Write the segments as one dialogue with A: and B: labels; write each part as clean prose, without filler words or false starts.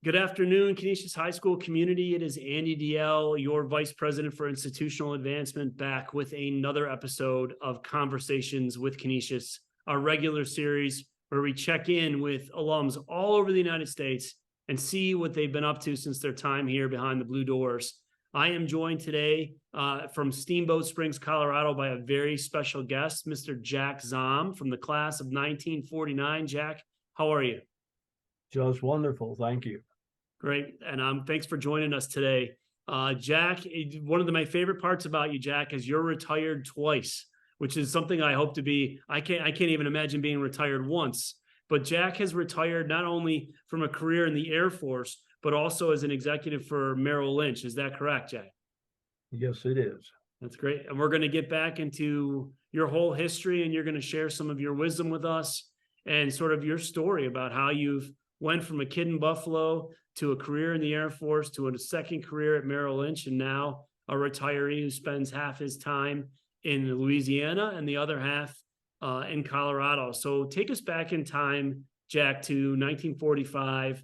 A: Good afternoon, Canisius High School community. It is Andy Deyell, your Vice President for Institutional Advancement, back with another episode of Conversations with Canisius, our regular series where we check in with alums all over the United States and see what they've been up to since their time here behind the blue doors. I am joined today from Steamboat Springs, Colorado, by a very special guest, Mr. Jack Zahm from the class of 1949. Jack, how are you?
B: Just wonderful. Thank you.
A: Great. And thanks for joining us today. Jack, one of my favorite parts about you, Jack, is you're retired twice, which is something I hope to be. I can't even imagine being retired once. But Jack has retired not only from a career in the Air Force, but also as an executive for Merrill Lynch. Is that correct, Jack?
B: Yes, it is.
A: That's great. And we're going to get back into your whole history, and you're going to share some of your wisdom with us and sort of your story about how you've went from a kid in Buffalo to a career in the Air Force, to a second career at Merrill Lynch, and now a retiree who spends half his time in Louisiana and the other half in Colorado. So take us back in time, Jack, to 1945.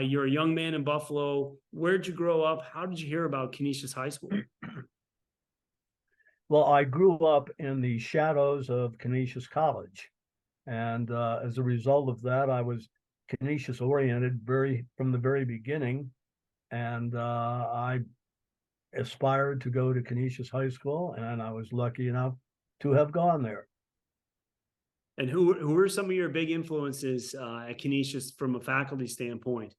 A: You're a young man in Buffalo. Where'd you grow up? How did you hear about Canisius High School?
B: Well, I grew up in the shadows of Canisius College. And as a result of that, I was Canisius oriented from the very beginning. And I aspired to go to Canisius High School, and I was lucky enough to have gone there.
A: And who were some of your big influences at Canisius from a faculty standpoint?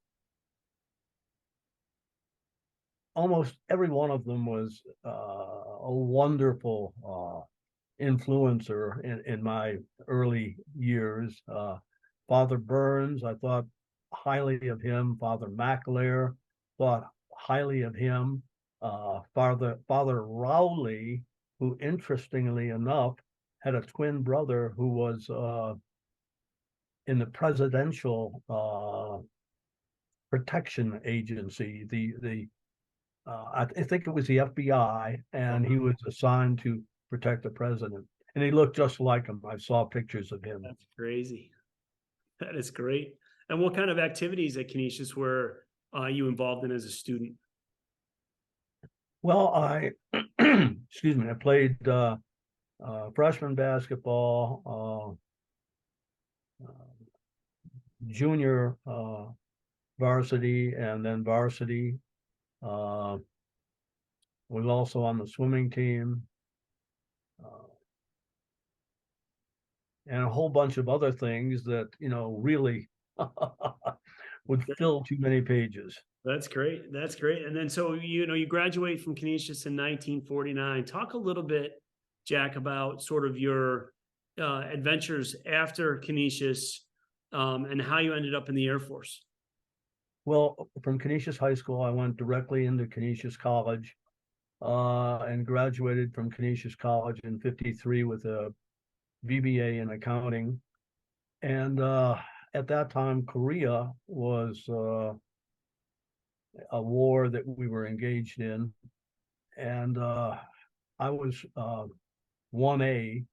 B: Almost every one of them was a wonderful influencer in my early years. Father Burns, I thought highly of him. Father McAleer, thought highly of him. Father Rowley, who interestingly enough had a twin brother who was in the presidential protection agency. I think it was the FBI, and he was assigned to protect the president. And he looked just like him. I saw pictures of him.
A: That's crazy. That is great. And what kind of activities at Canisius were you involved in as a student?
B: Well, I excuse me, I played freshman basketball, junior varsity, and then varsity. Was also on the swimming team, and a whole bunch of other things that, really would fill too many pages.
A: That's great. That's great. And then, so, you graduate from Canisius in 1949. Talk a little bit, Jack, about sort of your adventures after Canisius and how you ended up in the Air Force.
B: Well, from Canisius High School, I went directly into Canisius College and graduated from Canisius College in '53 with a BBA in accounting. And at that time, Korea was a war that we were engaged in. And I was 1A,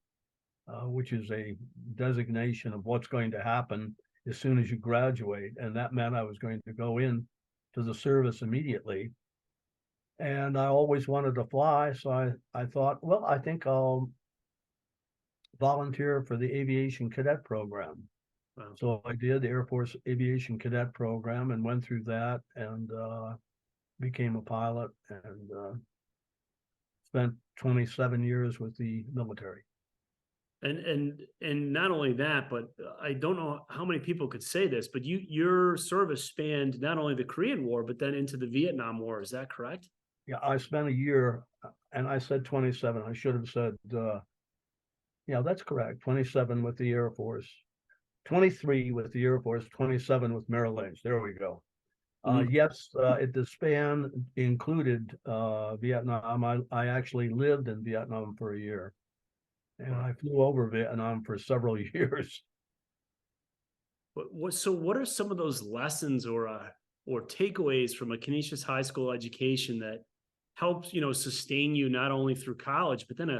B: which is a designation of what's going to happen as soon as you graduate. And that meant I was going to go in to the service immediately. And I always wanted to fly. So I thought, well, I think I'll volunteer for the aviation cadet program. Wow. So I did the Air Force Aviation Cadet Program and went through that and became a pilot and spent 27 years with the military.
A: And not only that, but I don't know how many people could say this, but your service spanned not only the Korean War, but then into the Vietnam War. Is that correct?
B: Yeah, I spent a year, and I said 27. I should have said, yeah, that's correct. 27 with the Air Force, 23 with the Air Force, 27 with Merrill Lynch. There we go. Yes, the span included Vietnam. I actually lived in Vietnam for a year. And I flew over Vietnam for several years.
A: So what are some of those lessons or takeaways from a Canisius High School education that helps, sustain you not only through college, but then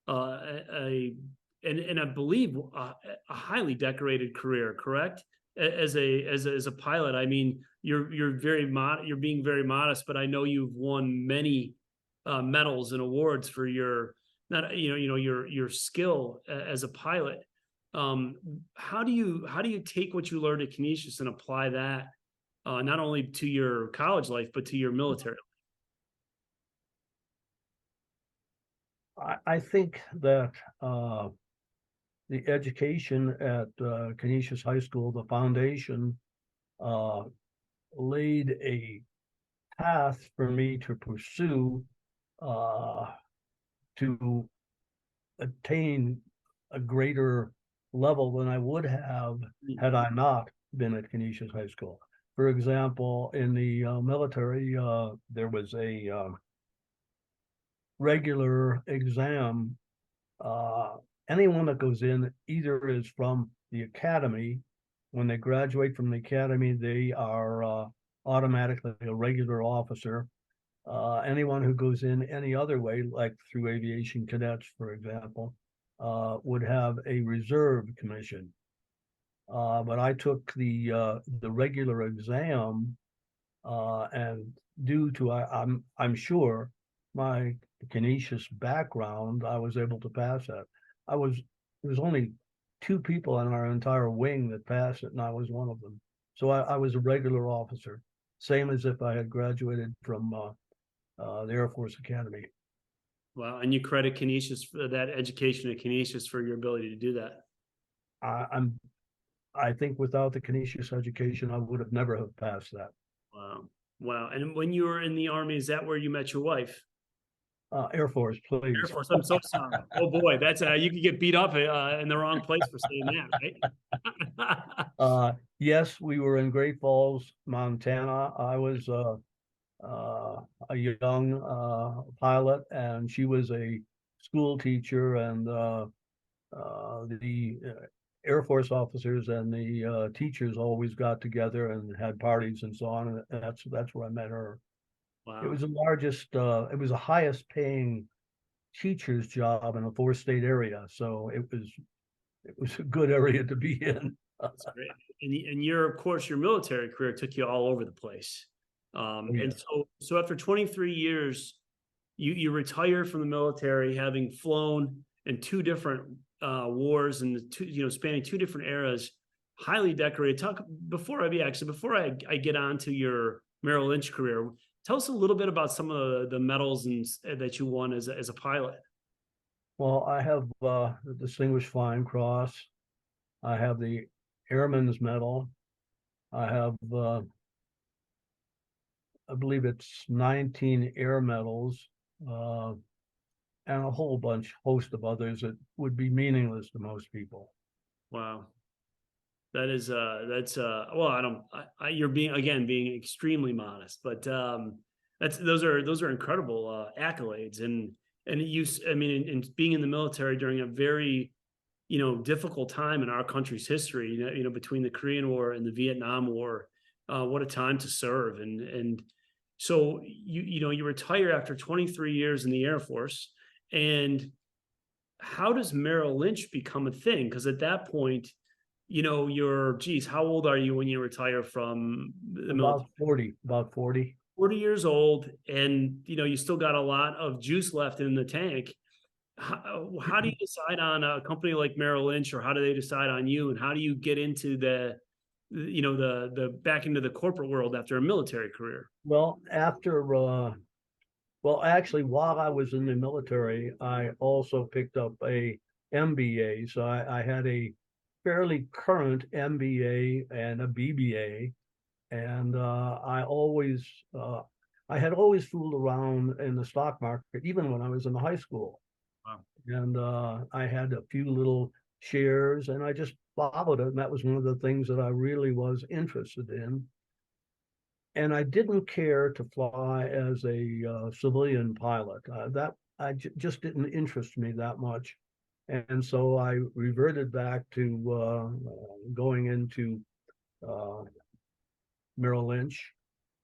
A: and I believe a highly decorated career, correct? as a pilot? I mean, you're being very modest, but I know you've won many medals and awards for your not your skill as a pilot. How do you take what you learned at Canisius and apply that not only to your college life but to your military
B: I think that the education at Canisius High School, the foundation, uh, laid a path for me to pursue uh, to attain a greater level than I would have
A: life?
B: had I not been at Canisius High School. For example, in the military, there was a regular exam. Uh, Anyone that goes in either is from the academy. When they graduate from the academy, they are automatically a regular officer. Anyone who goes in any other way, like through aviation cadets, for example, would have a reserve commission. But I took the regular exam, and due to I'm sure my Canisius background, I was able to pass that. There was only two people in our entire wing that passed it, and I was one of them. So I was a regular officer, same as if I had graduated from the Air Force Academy.
A: Wow, and you credit Canisius for that education at Canisius for your ability to do that.
B: I, I'm I think without the Canisius education, I would have never have passed that.
A: Wow, wow. And when you were in the Army, is that where you met your wife?
B: Air Force,
A: Air
B: please.
A: Force. I'm so sorry. Oh boy, that's you could get beat up in the wrong place for saying that, right?
B: Yes, we were in Great Falls, Montana. I was a young pilot, and she was a school teacher, and the Air Force officers and the teachers always got together and had parties and so on. And that's where I met her. It
A: Wow,
B: was the largest. It was the highest paying teacher's job in a four-state area, so it was a good area to be in.
A: that's great. And your, of course, your military career took you all over the place.
B: Oh,
A: And
B: yeah.
A: so after 23 years, you retire from the military, having flown in two different wars and spanning two different eras, highly decorated. Before I get on to your Merrill Lynch career, tell us a little bit about some of the medals that you won as a pilot.
B: Well, I have the Distinguished Flying Cross. I have the Airman's Medal. I have, I believe it's 19 air medals, uh, and a whole host of others that would be meaningless to most people.
A: Wow. That's well, I don't you're being extremely modest, but those are incredible accolades and I mean in being in the military during a very difficult time in our country's history, between the Korean War and the Vietnam War. What a time to serve. And so you retire after 23 years in the Air Force. And how does Merrill Lynch become a thing? Because at that point, geez, how old are you when you retire from the military?
B: About 40.
A: 40 years old, and you still got a lot of juice left in the tank. How do you decide on a company like Merrill Lynch, or how do they decide on you, and how do you get into the back into the corporate world after a military career?
B: Well, actually, while I was in the military, I also picked up a MBA. So I had a fairly current MBA and a BBA, and I had always fooled around in the stock market, even when I was in high school.
A: Wow.
B: And I had a few little shares, and I just followed it. And that was one of the things that I really was interested in. And I didn't care to fly as a civilian pilot. Just didn't interest me that much. And so I reverted back to going into uh, Merrill Lynch.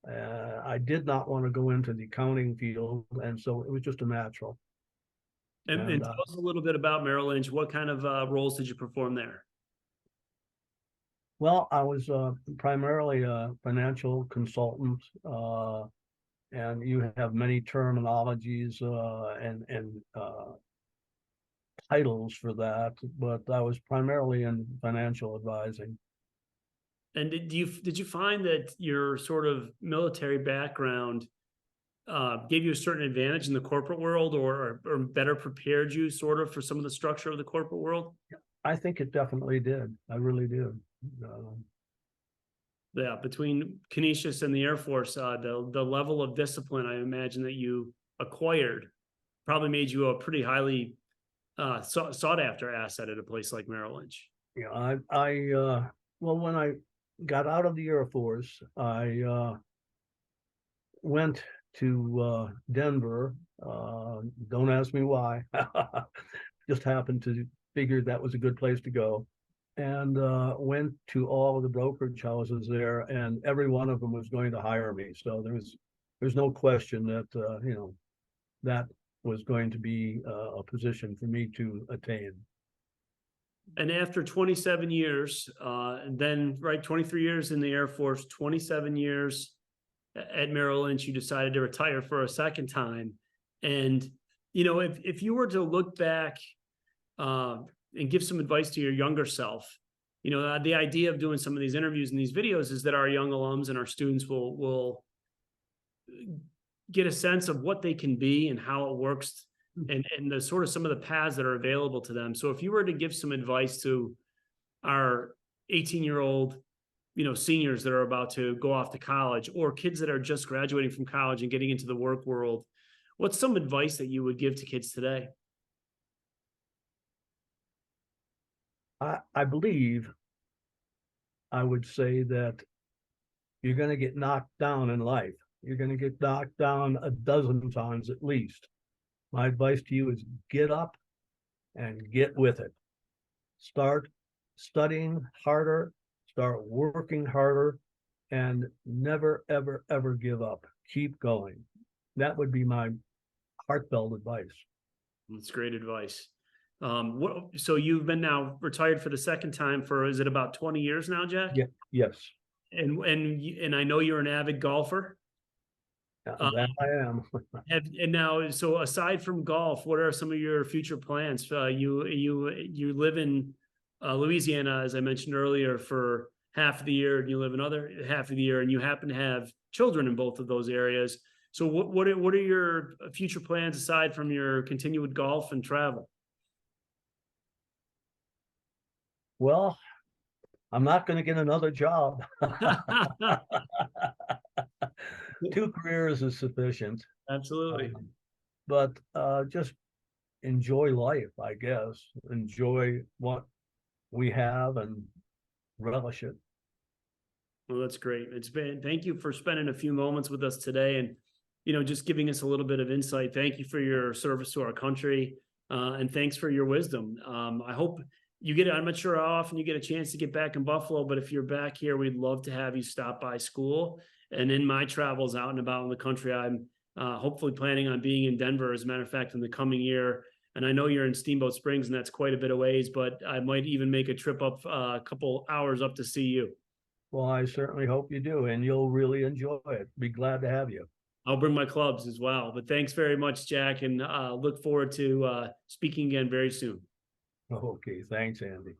B: I did not want to go into the accounting field, and so it was just a natural.
A: And
B: And
A: tell us a little bit about Merrill Lynch. What kind of roles did you perform there?
B: Well, I was primarily a financial consultant, and you have many terminologies and titles for that, but I was primarily in financial advising.
A: And did you find that your sort of military background gave you a certain advantage in the corporate world, or better prepared you sort of for some of the structure of the corporate world?
B: I think it definitely did. I really did.
A: Yeah, between Canisius and the Air Force, the level of discipline I imagine that you acquired probably made you a pretty highly sought after asset at a place like Merrill Lynch.
B: Well, when I got out of the Air Force, I went to Denver. Don't ask me why. Just happened to figure that was a good place to go, and went to all of the brokerage houses there, and every one of them was going to hire me. So there's no question that that was going to be a position for me to attain.
A: And after 27 years, and then right 23 years in the Air Force, 27 years at Merrill Lynch, you decided to retire for a second time. And if you were to look back and give some advice to your younger self, the idea of doing some of these interviews and these videos is that our young alums and our students will get a sense of what they can be and how it works, and the sort of some of the paths that are available to them. So if you were to give some advice to our 18-year-old, seniors that are about to go off to college, or kids that are just graduating from college and getting into the work world, what's some advice that you would give to kids today?
B: I believe I would say that you're going to get knocked down in life. You're going to get knocked down a dozen times at least. My advice to you is get up and get with it. Start studying harder, start working harder, and never, ever, ever give up. Keep going. That would be my heartfelt advice.
A: That's great advice. So you've been now retired for the second time for, is it about 20 years now, Jack?
B: Yeah. Yes.
A: And I know you're an avid golfer.
B: That I am.
A: And now, so aside from golf, what are some of your future plans? You live in Louisiana, as I mentioned earlier, for half of the year, and you live another half of the year, and you happen to have children in both of those areas. So what are your future plans aside from your continued golf and travel?
B: Well, I'm not going to get another job. 2 careers is sufficient.
A: Absolutely.
B: But just enjoy life, I guess. Enjoy what we have and relish it.
A: Well, that's great. Thank you for spending a few moments with us today, and just giving us a little bit of insight. Thank you for your service to our country, and thanks for your wisdom. I hope I'm not sure how often you get a chance to get back in Buffalo, but if you're back here, we'd love to have you stop by school. And in my travels out and about in the country, I'm hopefully planning on being in Denver, as a matter of fact, in the coming year. And I know you're in Steamboat Springs, and that's quite a bit of ways, but I might even make a trip up a couple hours up to see you.
B: Well, I certainly hope you do, and you'll really enjoy it. Be glad to have you.
A: I'll bring my clubs as well. But thanks very much, Jack, and look forward to speaking again very soon.
B: Okay, thanks, Andy.